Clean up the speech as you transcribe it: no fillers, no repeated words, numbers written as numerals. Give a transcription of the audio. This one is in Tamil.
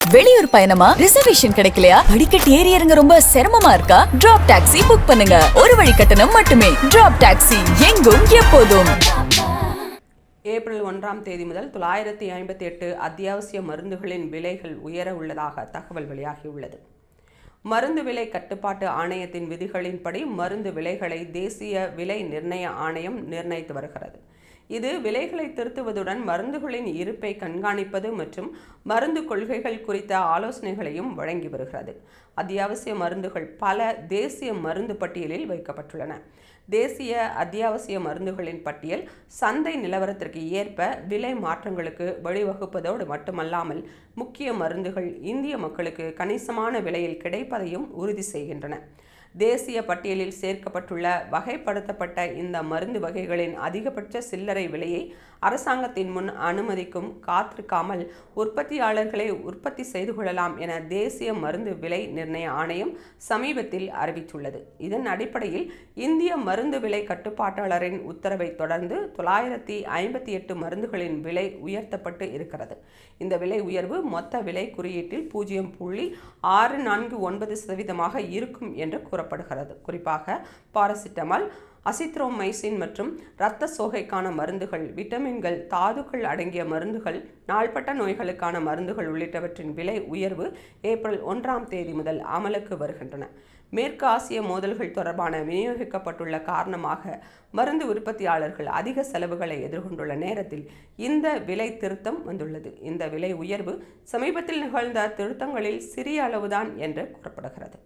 வெளியூர் பயணமா? ரிசர்வேஷன் கிடைக்கலையா? படிக்கட்டு ஏறி இறங்க ரொம்ப சிரமமா இருக்கா? டிராப் டாக்ஸி புக் பண்ணுங்க. ஒரு வழி கட்டணம் மட்டுமே. டிராப் டாக்ஸி, எங்கும் எப்போதும். ஏப்ரல் 1ஆம் தேதி முதல் 958 அத்தியாவசிய மருந்துகளின் விலைகள் உயர உள்ளதாக தகவல் வெளியாகியுள்ளது. மருந்து விலை கட்டுப்பாட்டு ஆணையத்தின் விதிகளின்படி மருந்து விலைகளை தேசிய விலை நிர்ணய ஆணையம் நிர்ணயித்து வருகிறது. இது விலைகளை திருத்துவதுடன் மருந்துகளின் இருப்பை கண்காணிப்பது மற்றும் மருந்து கொள்கைகள் குறித்த ஆலோசனைகளையும் வழங்கி வருகிறது. அத்தியாவசிய மருந்துகள் பல தேசிய மருந்து பட்டியலில் வைக்கப்பட்டுள்ளன. தேசிய அத்தியாவசிய மருந்துகளின் பட்டியல் சந்தை நிலவரத்திற்கு ஏற்ப விலை மாற்றங்களுக்கு வழிவகுப்பதோடு மட்டுமல்லாமல் முக்கிய மருந்துகள் இந்திய மக்களுக்கு கணிசமான விலையில் கிடைப்பதையும் உறுதி செய்கின்றன. தேசிய பட்டியலில் சேர்க்கப்பட்டுள்ள வகைப்படுத்தப்பட்ட இந்த மருந்து வகைகளின் அதிகபட்ச சில்லறை விலையை அரசாங்கத்தின் முன் அனுமதிக்கும் காத்திருக்காமல் உற்பத்தியாளர்களை உற்பத்தி செய்து கொள்ளலாம் என தேசிய மருந்து விலை நிர்ணய ஆணையம் சமீபத்தில் அறிவித்துள்ளது. இதன் அடிப்படையில் இந்திய மருந்து விலை கட்டுப்பாட்டாளரின் உத்தரவை தொடர்ந்து 958 மருந்துகளின் விலை உயர்த்தப்பட்டு இருக்கிறது. இந்த விலை உயர்வு மொத்த விலை குறியீட்டில் 0.649% இருக்கும் என்று கூறப்படுகிறது. குறிப்பாக பாராசிட்டமால், அசித்ரோமைசின் மற்றும் இரத்த சோகைக்கான மருந்துகள், விட்டமின்கள், தாதுக்கள் அடங்கிய மருந்துகள், நாள்பட்ட நோய்களுக்கான மருந்துகள் உள்ளிட்டவற்றின் விலை உயர்வு ஏப்ரல் 1ஆம் தேதி முதல் அமலுக்கு வருகின்றன. மேற்கு ஆசிய மோதல்கள் தொடர்பான விநியோகிக்கப்பட்டுள்ள காரணமாக மருந்து உற்பத்தியாளர்கள் அதிக செலவுகளை எதிர்கொண்டுள்ள நேரத்தில் இந்த விலை திருத்தம் வந்துள்ளது. இந்த விலை உயர்வு சமீபத்தில் நிகழ்ந்த திருத்தங்களில் சிறிய அளவுதான் என்று கூறப்படுகிறது.